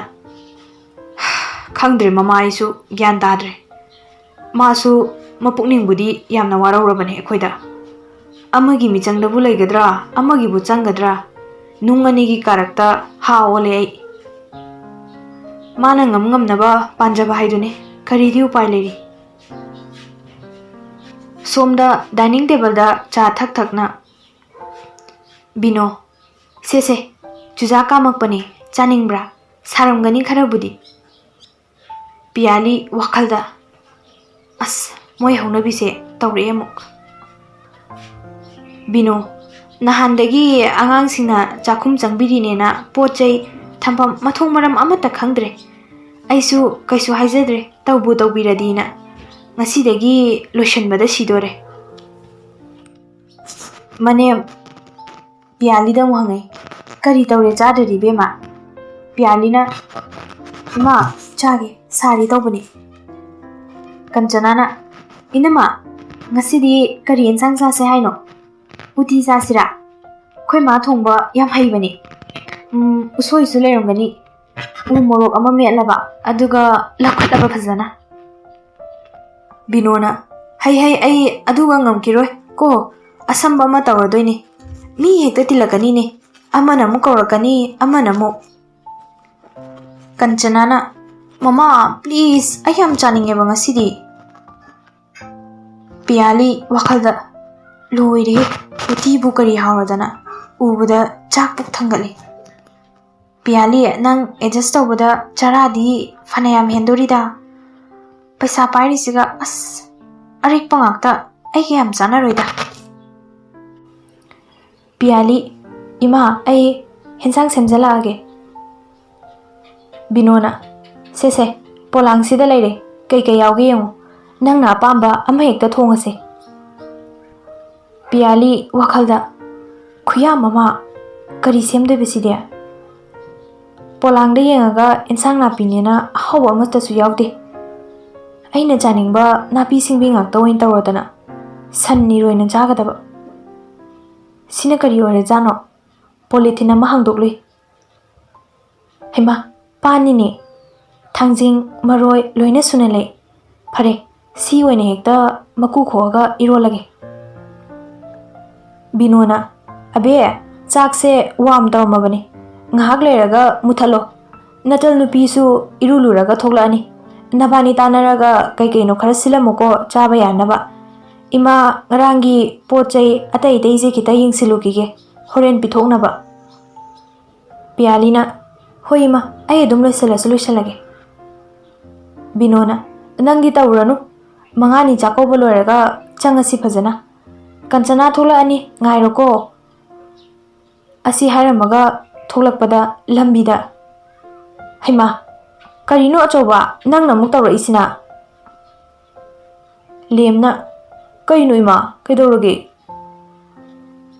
ꯈꯪꯗ꯭ꯔꯦ ꯃꯃꯥ ꯑꯩꯁꯨ ꯒ꯭ꯌꯥꯟ ꯇꯥꯗ꯭ꯔꯦ ꯃꯥꯁꯨ ꯃꯄꯨꯛꯅꯤꯡꯕꯨꯗꯤ ꯌꯥꯝꯅ ꯋꯥꯔꯧꯔꯕꯅꯦ ꯑꯩꯈꯣꯏꯗ ꯑꯃꯒꯤ ꯃꯤꯆꯪꯗꯕꯨ ꯂꯩꯒꯗ꯭ꯔꯥ ꯑꯃꯒꯤꯕꯨ ꯆꯪꯒꯗ꯭ꯔꯥ ꯅꯨꯡ ꯑꯅꯤꯒꯤ ꯀꯥꯔꯛꯇ ꯍꯥ ꯑꯣꯜꯂꯦ ꯑꯩ ꯃꯥꯅ ꯉꯝꯅꯕ ꯄꯥꯟꯖꯕ ꯍꯥꯏꯗꯨꯅꯤ ꯀꯔꯤꯗꯤ ꯎꯄꯥꯏ ꯂꯩꯔꯤ ꯁꯣꯝꯗ ꯗꯥꯏꯅꯤꯡ ꯇꯦꯕꯜꯗ ꯆꯥ ꯊꯛꯅ ꯕꯤꯅꯣ ꯁꯦ ꯆꯨꯖꯥꯛ ꯀꯥꯃꯛꯄꯅꯦ ꯆꯥꯅꯤꯡꯕ꯭ꯔꯥ ꯁꯥꯔꯝꯒꯅꯤ ꯈꯔꯕꯨꯗꯤ ꯄꯤꯌꯥꯂꯤ ꯋꯥꯈꯜꯗ ꯑꯁ ꯃꯣꯏ ꯍꯧꯅꯕꯤꯁꯦ ꯇꯧꯔꯛꯑꯦ ꯑꯃꯨꯛ ꯕꯤꯅꯣ ꯅꯍꯥꯟꯗꯒꯤ ꯑꯉꯥꯡꯁꯤꯡꯅ ꯆꯥꯛꯈꯨꯝ ꯆꯪꯕꯤꯔꯤꯅꯦꯅ ꯄꯣꯠ ꯆꯩ ꯊꯝꯐꯝ ꯃꯊꯣꯡ ꯃꯔꯝ ꯑꯃꯠꯇ ꯈꯪꯗ꯭ꯔꯦ ꯑꯩꯁꯨ ꯀꯩꯁꯨ ꯍꯥꯏꯖꯗ꯭ꯔꯦ ꯇꯧꯕꯨ ꯇꯧꯕꯤꯔꯗꯤꯅ ꯉꯁꯤꯗꯒꯤ ꯂꯣꯏꯁꯟꯕꯗ ꯁꯤꯗꯣꯔꯦ ꯃꯅꯦꯝ ꯄꯤꯌꯥꯂꯤꯗ ꯑꯃꯨꯛ ꯍꯪꯉꯛꯏ ꯀꯔꯤ ꯇꯧꯔꯦ ꯆꯥꯗ꯭ꯔꯗꯤ ꯕꯦꯝꯃ ꯄꯤꯌꯥꯂꯤꯅ ꯏꯃꯥ ꯆꯥꯒꯦ ꯁꯥꯔꯤ ꯇꯧꯕꯅꯤ ꯀꯟꯆꯅꯥꯅ ꯏꯅꯝꯃ ꯉꯁꯤꯗꯤ ꯀꯔꯤ ꯌꯦꯟꯁꯥꯡ ꯆꯥꯁꯦ ꯍꯥꯏꯅꯣ ꯎꯇꯤ ꯆꯥꯁꯤꯔꯥ ꯑꯩꯈꯣꯏ ꯃꯥ ꯊꯣꯡꯕ ꯌꯥꯝ ꯍꯩꯕꯅꯤ ꯎꯁꯣꯏꯁꯨ ꯂꯩꯔꯝꯒꯅꯤ ꯎ ꯃꯣꯔꯣꯛ ꯑꯃ ꯃꯦꯠꯂꯕ ꯑꯗꯨꯒ ꯂꯧꯈꯠꯂꯕ ꯐꯖꯅ ꯕꯤꯅꯣꯅ ꯍꯩ ꯑꯩ ꯑꯗꯨꯒ ꯉꯝꯈꯤꯔꯣꯏ ꯀꯣ ꯑꯁꯝꯕ ꯑꯃ ꯇꯧꯔꯗꯣꯏꯅꯤ ꯃꯤ ꯍꯦꯛꯇ ꯇꯤꯜꯂꯛꯀꯅꯤꯅꯦ ꯑꯃꯅ ꯑꯃꯨꯛ ꯀꯧꯔꯛꯀꯅꯤ ꯑꯃꯅ ꯑꯃꯨꯛ ꯀꯟꯆꯅꯥꯅ ꯃꯃꯥ ꯄ꯭ꯂꯤꯖ ꯑꯩ ꯌꯥꯝ ꯆꯥꯅꯤꯡꯉꯦꯕ ꯉꯁꯤꯗꯤ ꯄꯤꯌꯥꯂꯤ ꯋꯥꯈꯜꯗ ꯂꯣꯏꯔꯦ ꯎꯇꯤꯕꯨ ꯀꯔꯤ ꯍꯥꯎꯔꯗꯅ ꯎꯕꯗ ꯆꯥꯛ ꯄꯨꯛ ꯊꯪꯒꯠꯂꯤ ꯄꯤꯌꯥꯂꯤ ꯅꯪ ꯑꯦꯗꯖꯁ ꯇꯧꯕꯗ ꯆꯔꯥꯗꯤ ꯐꯅꯌꯥꯝ ꯍꯦꯟꯗꯣꯔꯤꯗ ꯄꯩꯁꯥ ꯄꯥꯏꯔꯤꯁꯤꯒ ꯑꯁ ꯑꯔꯤꯛꯄ ꯉꯥꯛꯇ ꯑꯩꯒ ꯌꯥꯝ ꯆꯥꯅꯔꯣꯏꯗ ꯄꯤꯌꯥꯂꯤ ꯏꯃꯥ ꯑꯩ ꯍꯦꯟꯁꯥꯡ ꯁꯦꯝꯖꯜꯂꯛꯑꯒꯦ ꯕꯤꯅꯣꯅ ꯁꯦ ꯄꯣꯂꯥꯡꯁꯤꯗ ꯂꯩꯔꯦ ꯀꯩ ꯌꯥꯎꯒꯦ ꯌꯦꯡꯉꯨ ꯅꯪꯅ ꯑꯄꯥꯝꯕ ꯑꯃ ꯍꯦꯛꯇ ꯊꯣꯡꯉꯁꯦ ꯄꯤꯌꯥꯂꯤ ꯋꯥꯈꯜꯗ ꯈꯨꯌꯥꯝ ꯑꯃ ꯀꯔꯤ ꯁꯦꯝꯗꯣꯏꯕꯁꯤꯗꯤ ꯄꯣꯂꯥꯡꯗ ꯌꯦꯡꯉꯒ ꯏꯟꯁꯥꯡ ꯅꯥꯄꯤꯅꯦꯅ ꯑꯍꯥꯎꯕ ꯑꯃꯠꯇꯁꯨ ꯌꯥꯎꯗꯦ ꯑꯩꯅ ꯆꯥꯅꯤꯡꯕ ꯅꯥꯄꯤ ꯁꯤꯡꯕꯤ ꯉꯥꯛꯇ ꯑꯣꯏꯅ ꯇꯧꯔꯗꯅ ꯁꯟ ꯏꯔꯣꯏꯅ ꯆꯥꯒꯗꯕ ꯁꯤꯅ ꯀꯔꯤ ꯑꯣꯏꯔꯖꯥꯠꯅꯣ ꯄꯣꯂꯤꯊꯤꯟ ꯑꯃ ꯍꯥꯡꯗꯣꯛꯂꯨꯏ ꯍꯩꯃꯥ ꯄꯥꯟꯅꯤꯅꯦ ꯊꯥꯡꯖꯤꯡ ꯃꯔꯣꯏ ꯂꯣꯏꯅ ꯁꯨꯅ ꯂꯩ ꯐꯔꯦ ꯁꯤ ꯑꯣꯏꯅ ꯍꯦꯛꯇ ꯃꯀꯨ ꯈꯣꯛꯑꯒ ꯏꯔꯣꯜꯂꯒꯦ ꯕꯤꯅꯣꯅ ꯑꯕꯦ ꯆꯥꯛꯁꯦ ꯋꯥꯔꯝ ꯇꯧꯔꯝꯃꯕꯅꯤ ꯉꯥꯏꯍꯥꯛ ꯂꯩꯔꯒ ꯃꯨꯊꯠꯂꯣ ꯅꯇꯜ ꯅꯨꯄꯤꯁꯨ ꯏꯔꯨ ꯂꯨꯔꯒ ꯊꯣꯛꯂꯛꯑꯅꯤ ꯅꯕꯥꯅꯤ ꯇꯥꯟꯅꯔꯒ ꯀꯩꯅꯣ ꯈꯔ ꯁꯤꯜꯂꯝꯃꯨꯀꯣ ꯆꯥꯕ ꯌꯥꯅꯕ ꯏꯃꯥ ꯉꯔꯥꯡꯒꯤ ꯄꯣꯠ ꯆꯩ ꯑꯇꯩꯁꯦ ꯈꯤꯇ ꯌꯦꯡꯁꯤꯜꯂꯨꯈꯤꯒꯦ ꯍꯣꯔꯦꯟ ꯄꯤꯊꯣꯛꯅꯕ ꯄꯤꯌꯥꯂꯤꯅ ꯍꯣꯏ ꯏꯃꯥ ꯑꯩ ꯑꯗꯨꯝ ꯂꯣꯏꯁꯜꯂꯒꯦ ꯕꯤꯅꯣꯅ ꯅꯪꯗꯤ ꯇꯧꯔꯨꯔꯅꯨ 5ꯅꯤ ꯆꯥꯛꯀꯧꯕ ꯂꯣꯏꯔꯒ ꯆꯪꯉꯁꯤ ꯐꯖꯅ ꯀꯟꯆꯅꯥ ꯊꯣꯛꯂꯛꯑꯅꯤ ꯉꯥꯏꯔꯣꯀꯣ ꯑꯁꯤ ꯍꯥꯏꯔꯝꯃꯒ ꯊꯣꯛꯂꯛꯄꯗ ꯂꯝꯕꯤꯗ ꯍꯩꯃꯥ ꯀꯔꯤꯅꯣ ꯑꯆꯧꯕ ꯅꯪꯅ ꯑꯃꯨꯛ ꯇꯧꯔꯛꯏꯁꯤꯅ? ꯂꯦꯝꯅ ꯀꯩꯅꯣ ꯏꯃꯥ ꯀꯩꯗꯧꯔꯒꯦ?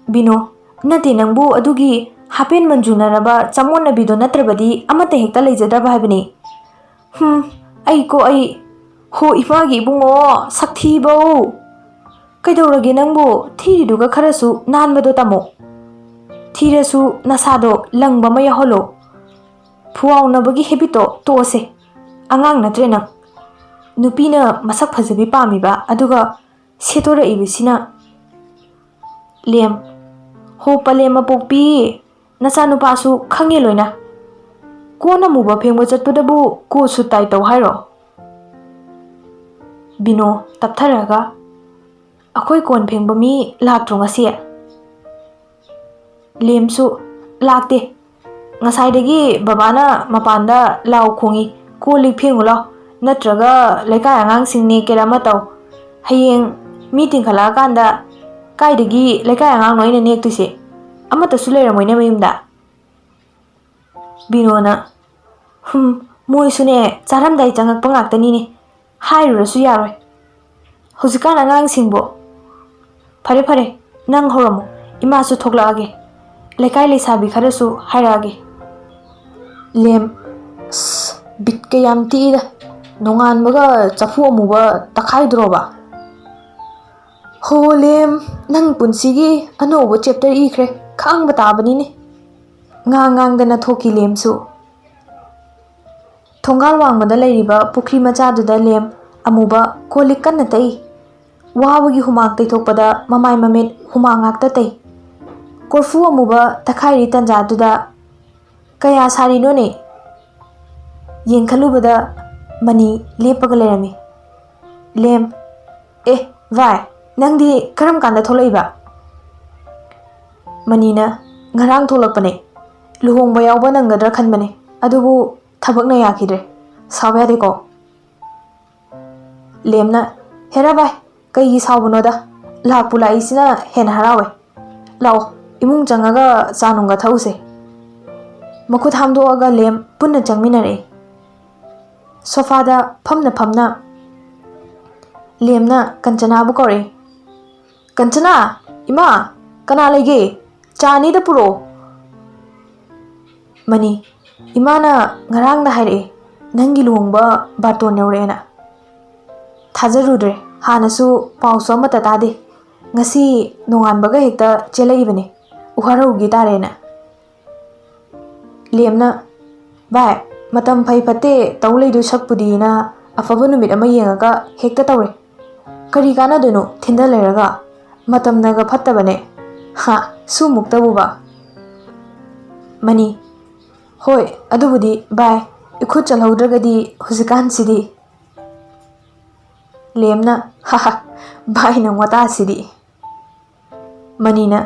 ꯕꯤꯅꯣ ꯅꯠꯇꯦ ꯅꯪꯕꯨ ꯑꯗꯨꯒꯤ ꯍꯥꯄꯦꯟ ꯃꯟꯖꯨꯅꯔꯕ ꯆꯃꯣꯠꯅꯕꯤꯗꯣ ꯅꯠꯇ꯭ꯔꯕꯗꯤ ꯑꯃꯠꯇ ꯍꯦꯛꯇ ꯂꯩꯖꯗ꯭ꯔꯕ ꯍꯥꯏꯕꯅꯤ. ꯑꯩ ꯍꯣ ꯏꯃꯥꯒꯤ ꯏꯕꯨꯡꯉꯣ ꯁꯛꯊꯤꯕꯧ. ꯀꯩꯗꯧꯔꯒꯦ ꯅꯪꯕꯨ ꯊꯤꯔꯤꯗꯨꯒ ꯈꯔꯁꯨ ꯅꯥꯟꯕꯗꯣ ꯇꯝꯃꯣ. ꯊꯤꯔꯁꯨ ꯅꯁꯥꯗꯣ ꯂꯪꯕ ꯑꯃ ꯌꯥꯎꯍꯜꯂꯣ. ꯐꯨꯋꯥꯎꯅꯕꯒꯤ ꯍꯦꯕꯤꯠꯇꯣ ꯇꯣꯛꯑꯁꯦ. ꯑꯉꯥꯡ ꯅꯠꯇ꯭ꯔꯦ ꯅꯪ. ꯅꯨꯄꯤꯅ ꯃꯁꯛ ꯐꯖꯕꯤ ꯄꯥꯝꯃꯤꯕ ꯑꯗꯨꯒ ꯁꯦꯠꯇꯣꯔꯛꯏꯕꯁꯤꯅ. ꯂꯦꯝ ꯍꯣ ꯄꯂꯦꯝ ꯃꯄꯣꯛꯄꯤ ꯅꯆꯥꯅꯨꯄꯥꯁꯨ ꯈꯪꯉꯦ ꯂꯣꯏꯅ. ꯀꯣꯟ ꯑꯃꯨꯕ ꯐꯦꯡꯕ ꯆꯠꯄꯗꯕꯨ ꯀꯣꯠ ꯁꯨꯠ ꯇꯥꯏ ꯇꯧ ꯍꯥꯏꯔꯣ? ꯕꯤꯅꯣ ꯇꯞꯊꯔꯒ ꯑꯩꯈꯣꯏ ꯀꯣꯟ ꯐꯦꯡꯕ ꯃꯤ ꯂꯥꯛꯇ꯭ꯔꯣ ꯉꯁꯤ? ꯂꯦꯝꯁꯨ ꯂꯥꯛꯇꯦ. ꯉꯁꯥꯏꯗꯒꯤ ꯕꯕꯥꯅ ꯃꯄꯥꯟꯗ ꯂꯥꯎ ꯈꯣꯡꯉꯤ ꯀꯣꯜ ꯂꯤꯛ ꯐꯦꯡꯉꯨ ꯂꯥꯎ ꯅꯠꯇ꯭ꯔꯒ ꯂꯩꯀꯥꯏ ꯑꯉꯥꯡꯁꯤꯡ ꯅꯦꯛꯀꯦꯔꯥ ꯑꯃ ꯇꯧ. ꯍꯌꯦꯡ ꯃꯤ ꯇꯤꯟꯈꯠꯂꯛꯑꯀꯥꯟꯗ ꯀꯥꯏꯗꯒꯤ ꯂꯩꯀꯥꯏ ꯑꯉꯥꯡꯅꯣ ꯑꯩꯅ ꯅꯦꯛꯇꯣꯏꯁꯦ? ꯑꯃꯠꯇꯁꯨ ꯂꯩꯔꯝꯃꯣꯏꯅꯦ ꯃꯌꯨꯝꯗ. ꯕꯤꯅꯣꯅ ꯃꯣꯏꯁꯨꯅꯦ ꯆꯥꯔꯝꯗꯥꯏ ꯆꯪꯉꯛꯄ ꯉꯥꯛꯇꯅꯤꯅꯦ. ꯍꯥꯏꯔꯨꯔꯁꯨ ꯌꯥꯔꯣꯏ. ꯍꯧꯖꯤꯛꯀꯥꯟ ꯑꯉꯥꯡꯁꯤꯡꯕꯨ. ꯐꯔꯦ ꯅꯪ ꯍꯧꯔꯝꯃꯣ. ꯏꯃꯥꯁꯨ ꯊꯣꯛꯂꯛꯑꯒꯦ. ꯂꯩꯀꯥꯏ ꯂꯩꯁꯥꯕꯤ ꯈꯔꯁꯨ ꯍꯥꯏꯔꯛꯑꯒꯦ. ꯂꯦꯝ ꯕꯤꯠꯀ ꯌꯥꯝ ꯇꯦꯛꯏꯗ. ꯅꯣꯡꯉꯥꯟꯕꯒ ꯆꯐꯨ ꯑꯃꯨꯕ ꯇꯛꯈꯥꯏꯗ꯭ꯔꯣꯕ? ꯍꯣ ꯂꯦꯝ ꯅꯪ ꯄꯨꯟꯁꯤꯒꯤ ꯑꯅꯧꯕ ꯆꯦꯞꯇꯔ ꯏꯈ꯭ꯔꯦ ꯈꯥꯡꯕ ꯇꯥꯕꯅꯤꯅꯦ. ꯉꯥꯡꯗꯅ ꯊꯣꯛꯈꯤ ꯂꯦꯝꯁꯨ. ꯊꯣꯡꯒꯥꯜ ꯋꯥꯡꯃꯗ ꯂꯩꯔꯤꯕ ꯄꯨꯈ꯭ꯔꯤ ꯃꯆꯥꯗꯨꯗ ꯂꯦꯝ ꯑꯃꯨꯕ ꯀꯣꯜ ꯂꯤꯛ ꯀꯟꯅ ꯇꯛꯏ. ꯋꯥꯕꯒꯤ ꯍꯨꯃꯥꯡ ꯇꯩꯊꯣꯛꯄꯗ ꯃꯃꯥꯏ ꯃꯃꯤꯠ ꯍꯨꯃꯥꯡ ꯉꯥꯛꯇ ꯇꯩ. ꯀꯣꯔꯐꯨ ꯑꯃꯨꯕ ꯇꯛꯈꯥꯏꯔꯤ ꯇꯟꯖꯥꯗꯨꯗ ꯀꯌꯥ ꯁꯥꯔꯤꯅꯣꯅꯦ? ꯌꯦꯡꯈꯠꯂꯨꯕꯗ ꯃꯅꯤ ꯂꯦꯞꯄꯒ ꯂꯩꯔꯝꯃꯤ. ꯂꯦꯝ ꯚꯥꯏ ꯅꯪꯗꯤ ꯀꯔꯝ ꯀꯥꯟꯗ ꯊꯣꯛꯂꯛꯏꯕ? ꯃꯅꯤꯅ ꯉꯔꯥꯡ ꯊꯣꯛꯂꯛꯄꯅꯦ. ꯂꯨꯍꯣꯡꯕ ꯌꯥꯎꯕ ꯅꯪꯒꯗ꯭ꯔꯥ ꯈꯟꯕꯅꯦ ꯑꯗꯨꯕꯨ ꯊꯕꯛꯅ ꯌꯥꯈꯤꯗ꯭ꯔꯦ. ꯁꯥꯎꯕ ꯌꯥꯗꯦꯀꯣ. ꯂꯦꯝꯅ ꯍꯦꯔꯥ ꯚꯥꯏ ꯀꯩꯒꯤ ꯁꯥꯎꯕꯅꯣꯗ. ꯂꯥꯛꯄꯨ ꯂꯥꯛꯏꯁꯤꯅ ꯍꯦꯟꯅ ꯍꯔꯥꯎꯋꯦ. ꯂꯥꯛꯑꯣ ꯏꯃꯨꯡ ꯆꯪꯉꯒ ꯆꯥ ꯅꯨꯡꯒ ꯊꯛꯎꯁꯦ. ꯃꯈꯨꯠ ꯍꯥꯝꯗꯣꯛꯑꯒ ꯂꯦꯝ ꯄꯨꯟꯅ ꯆꯪꯃꯤꯟꯅꯔꯛꯏ. ꯁꯣꯐꯥꯗ ꯐꯝꯅ ꯂꯦꯝꯅ ꯀꯟꯆꯅꯥꯕꯨ ꯀꯧꯔꯛꯏ. ꯀꯟꯆꯅꯥ ꯏꯃꯥ ꯀꯅꯥ ꯂꯩꯒꯦ? ꯆꯥ ꯑꯅꯤꯗ ꯄꯨꯔꯛꯑꯣ. ꯃꯅꯤ ꯏꯃꯥꯅ ꯉꯔꯥꯡꯗ ꯍꯥꯏꯔꯛꯑꯦ ꯅꯪꯒꯤ ꯂꯨꯍꯣꯡꯕ ꯕꯥꯇꯣꯟ ꯌꯧꯔꯛꯑꯦꯅ. ꯊꯥꯖꯔꯨꯗ꯭ꯔꯦ. ꯍꯥꯟꯅꯁꯨ ꯄꯥꯎꯁꯨ ꯑꯃꯠꯇ ꯇꯥꯗꯦ. ꯉꯁꯤ ꯅꯣꯡꯉꯥꯟꯕꯒ ꯍꯦꯛꯇ ꯆꯦꯜꯂꯛꯏꯕꯅꯦ ꯎꯍꯔꯧꯒꯤ ꯇꯥꯔꯦꯅ. ꯂꯦꯝꯅ ꯚꯥꯏ ꯃꯇꯝ ꯐꯩ ꯐꯠꯇꯦ ꯇꯧ ꯂꯩꯗꯣꯏ ꯁꯛꯄꯨꯗꯤꯅ ꯑꯐꯕ ꯅꯨꯃꯤꯠ ꯑꯃ ꯌꯦꯡꯉꯒ ꯍꯦꯛꯇ ꯇꯧꯔꯦ. ꯀꯔꯤ ꯀꯥꯟꯅꯗꯣꯏꯅꯣ ꯊꯤꯟꯗ ꯂꯩꯔꯒ? ꯃꯇꯝꯅꯒ ꯐꯠꯇꯕꯅꯦ. ꯁꯨꯃꯨꯛꯇꯕꯨꯕ. ꯃꯅꯤ ꯍꯣꯏ ꯑꯗꯨꯕꯨꯗꯤ ꯚꯥꯏ ꯏꯈꯨꯠ ꯆꯜꯍꯧꯗ꯭ꯔꯒꯗꯤ ꯍꯧꯖꯤꯛꯀꯥꯟꯁꯤꯗꯤ. ꯂꯦꯝꯅ ꯚꯥꯏ ꯅꯪ ꯋꯥꯇꯥꯁꯤꯗꯤ. ꯃꯅꯤꯅ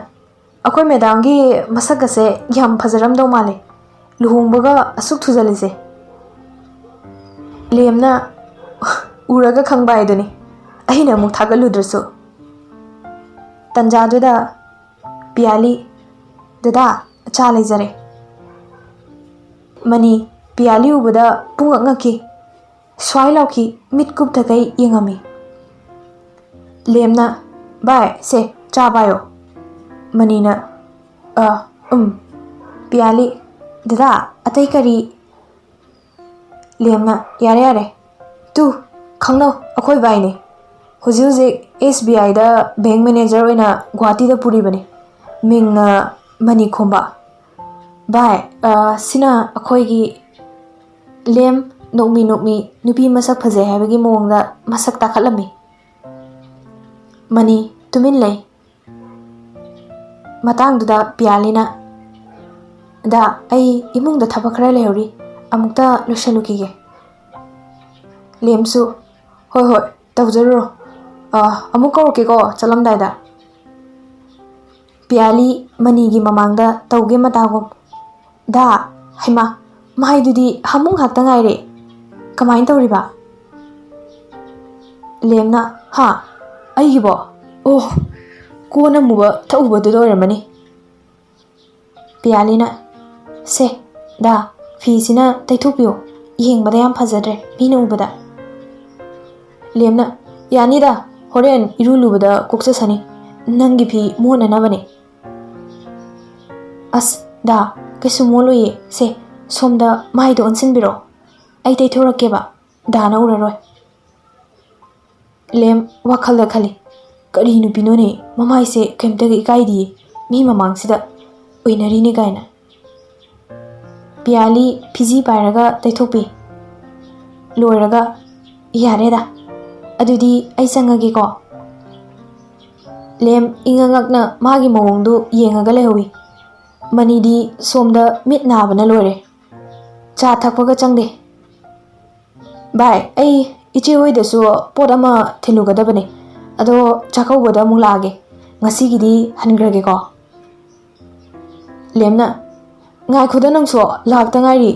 ꯑꯩꯈꯣꯏ ꯃꯦꯗꯥꯝꯒꯤ ꯃꯁꯛꯀꯁꯦ ꯌꯥꯝ ꯐꯖꯔꯝꯗꯧ ꯃꯥꯜꯂꯦ ꯂꯨꯍꯣꯡꯕꯒ ꯑꯁꯨꯛ ꯊꯨꯖꯜꯂꯤꯁꯦ. ꯂꯦꯝꯅ ꯎꯔꯒ ꯈꯪꯕ ꯍꯥꯏꯗꯨꯅꯤ ꯑꯩꯅ ꯑꯃꯨꯛ ꯊꯥꯒꯠꯂꯨꯗ꯭ꯔꯁꯨ. ꯇꯟꯖꯥꯗꯨꯗ ꯄꯤꯌꯥꯂꯤ ꯗꯗꯥ ꯆꯥ ꯂꯩꯖꯔꯦ. ꯃꯅꯤ ꯄꯤꯌꯥꯂꯤ ꯎꯕꯗ ꯄꯨꯡꯉꯛ ꯉꯛꯈꯤ. ꯁ꯭ꯋꯥꯏ ꯂꯥꯎꯈꯤ ꯃꯤꯠ ꯀꯨꯞꯊꯈꯩ ꯌꯦꯡꯉꯝꯃꯤ. ꯂꯦꯝꯅ ꯚꯥꯏ ꯁꯦ ꯆꯥ ꯄꯥꯏꯌꯣ. ꯃꯅꯤꯅ ꯄꯤꯌꯥꯂꯤ ꯗꯗꯥ ꯑꯇꯩ ꯀꯔꯤ? ꯂꯦꯝꯅ ꯌꯥꯔꯦ ꯇꯨ ꯈꯪꯅꯧ ꯑꯩꯈꯣꯏ ꯚꯥꯏꯅꯦ. ꯍꯧꯖꯤꯛ SBIꯗ ꯕꯦꯡꯛ ꯃꯦꯅꯦꯖꯔ ꯑꯣꯏꯅ ꯒꯨꯋꯥꯍꯥꯇꯤꯗ ꯄꯨꯔꯤꯕꯅꯤ. ꯃꯤꯡꯅ ꯃꯅꯤ ꯈꯣꯝꯕ. ꯚꯥꯏ ꯁꯤꯅ ꯑꯩꯈꯣꯏꯒꯤ. ꯂꯦꯝ ꯅꯣꯛꯃꯤ ꯅꯨꯄꯤ ꯃꯁꯛ ꯐꯖꯩ ꯍꯥꯏꯕꯒꯤ ꯃꯑꯣꯡꯗ ꯃꯁꯛ ꯇꯥꯈꯠꯂꯝꯃꯤ. ꯃꯅꯤ ꯇꯨꯃꯤꯟ ꯂꯩ. ꯃꯇꯥꯡꯗꯨꯗ ꯄꯤꯌꯥꯂꯤꯅ ꯗꯥ ꯑꯩ ꯏꯃꯨꯡꯗ ꯊꯕꯛ ꯈꯔ ꯂꯩꯍꯧꯔꯤ ꯑꯃꯨꯛꯇ ꯂꯣꯏꯁꯜꯂꯨꯈꯤꯒꯦ. ꯂꯦꯝꯁꯨ ꯍꯣꯏ ꯇꯧꯖꯔꯨꯔꯣ. ꯑꯃꯨꯛ ꯀꯧꯔꯛꯀꯦꯀꯣ ꯆꯠꯂꯝꯗꯥꯏꯗ. ꯄꯤꯌꯥꯂꯤ ꯃꯅꯤꯒꯤ ꯃꯃꯥꯡꯗ ꯇꯧꯒꯦ ꯃꯇꯥꯒꯨꯝ. ꯗꯥ ꯍꯩꯃꯥ ꯃꯍꯥꯏꯗꯨꯗꯤ ꯍꯥꯃꯨꯡ ꯉꯥꯛꯇ ꯉꯥꯏꯔꯦ. ꯀꯃꯥꯏꯅ ꯇꯧꯔꯤꯕ? ꯂꯦꯝꯅ ꯑꯩꯒꯤꯕꯣ? ꯀꯣꯟ ꯑꯃꯨꯕ ꯊꯛꯎꯕꯗꯨꯗ ꯑꯣꯏꯔꯝꯃꯅꯤ. ꯄꯤꯌꯥꯂꯤꯅ ꯁꯦ ꯗꯥ ꯐꯤꯁꯤꯅ ꯇꯩꯊꯣꯛꯄꯤꯌꯣ ꯌꯦꯡꯕꯗ ꯌꯥꯝ ꯐꯖꯗ꯭ꯔꯦ ꯃꯤꯅ ꯎꯕꯗ. ꯂꯦꯝꯅ ꯌꯥꯅꯤꯗ ꯍꯣꯔꯦꯟ ꯏꯔꯨ ꯂꯨꯕꯗ ꯀꯣꯛꯆꯁꯅꯤ ꯅꯪꯒꯤ ꯐꯤ ꯃꯣꯠꯅꯅꯕꯅꯤ. ꯑꯁ ꯗꯥ ꯀꯩꯁꯨ ꯃꯣꯠꯂꯣꯏꯌꯦ ꯁꯦ ꯁꯣꯝꯗ ꯃꯥꯏꯗꯣ ꯑꯣꯟꯁꯤꯟꯕꯤꯔꯛꯑꯣ ꯑꯩ ꯇꯩꯊꯣꯔꯛꯀꯦꯕ ꯗꯥꯅ ꯎꯔꯔꯣꯏ. ꯂꯦꯝ ꯋꯥꯈꯜꯗ ꯈꯜꯂꯤ ꯀꯔꯤ ꯅꯨꯄꯤꯅꯣꯅꯦ ꯃꯃꯥꯏꯁꯦ ꯀꯩꯝꯇꯒ ꯏꯀꯥꯏꯗꯤꯌꯦ ꯃꯤ ꯃꯃꯥꯡꯁꯤꯗ ꯑꯣꯏꯅꯔꯤꯅꯦ ꯀꯥꯏꯅ. ꯄꯤꯌꯥꯂꯤ ꯐꯤꯖꯤ ꯄꯥꯏꯔꯒ ꯇꯩꯊꯣꯛꯄꯤ. ꯂꯣꯏꯔꯒ ꯌꯥꯔꯦꯗ ꯑꯗꯨꯗꯤ ꯑꯩ ꯆꯪꯉꯒꯦꯀꯣ. ꯂꯦꯝ ꯏꯉꯛꯉꯛꯅ ꯃꯥꯒꯤ ꯃꯑꯣꯡꯗꯨ ꯌꯦꯡꯉꯒ ꯂꯩꯍꯧꯏ. ꯃꯅꯤꯗꯤ ꯁꯣꯝꯗ ꯃꯤꯠ ꯅꯥꯕꯅ ꯂꯣꯏꯔꯦ. ꯆꯥ ꯊꯛꯄꯒ ꯆꯪꯗꯦ. ꯚꯥꯏ ꯑꯩ ꯏꯆꯦ ꯍꯣꯏꯗꯁꯨ ꯄꯣꯠ ꯑꯃ ꯊꯤꯜꯂꯨꯒꯗꯕꯅꯦ ꯑꯗꯣ ꯆꯥꯛꯀꯧꯕꯗ ꯑꯃꯨꯛ ꯂꯥꯛꯑꯒꯦ ꯉꯁꯤꯒꯤꯗꯤ ꯍꯟꯈ꯭ꯔꯒꯦꯀꯣ. ꯂꯦꯝꯅ ꯉꯥꯏꯈꯣꯗ ꯅꯪꯁꯨ ꯂꯥꯛꯇ ꯉꯥꯏꯔꯤ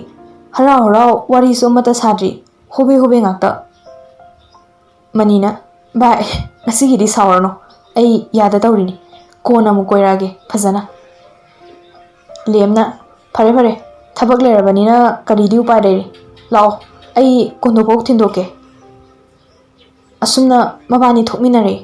ꯍꯔꯥꯎ ꯍꯔꯥꯎ ꯋꯥꯔꯤꯁꯨ ꯑꯃꯠꯇ ꯁꯥꯗ꯭ꯔꯤ ꯍꯣꯕꯦ ꯍꯣꯕꯦ ꯉꯥꯛꯇ. ꯃꯅꯤꯅ ꯚꯥꯏ ꯉꯁꯤꯒꯤꯗꯤ ꯁꯥꯎꯔꯅꯨ ꯑꯩ ꯌꯥꯗ ꯇꯧꯔꯤꯅꯤ ꯀꯣꯟꯅ ꯑꯃꯨꯛ ꯀꯣꯏꯔꯛꯑꯒꯦ ꯐꯖꯅ. ꯂꯦꯝꯅ ꯐꯔꯦ ꯐꯔꯦ ꯊꯕꯛ ꯂꯩꯔꯕꯅꯤꯅ ꯀꯔꯤꯗꯤ ꯎꯄꯥꯏ ꯂꯩꯔꯤ ꯂꯥꯛꯑꯣ ꯑꯩ ꯀꯣꯟꯗꯣꯐꯥꯎ ꯊꯤꯟꯗꯣꯛꯀꯦ. ꯑꯁꯨꯝꯅ ꯃꯕꯥꯅꯤ ꯊꯣꯛꯃꯤꯟꯅꯔꯦ.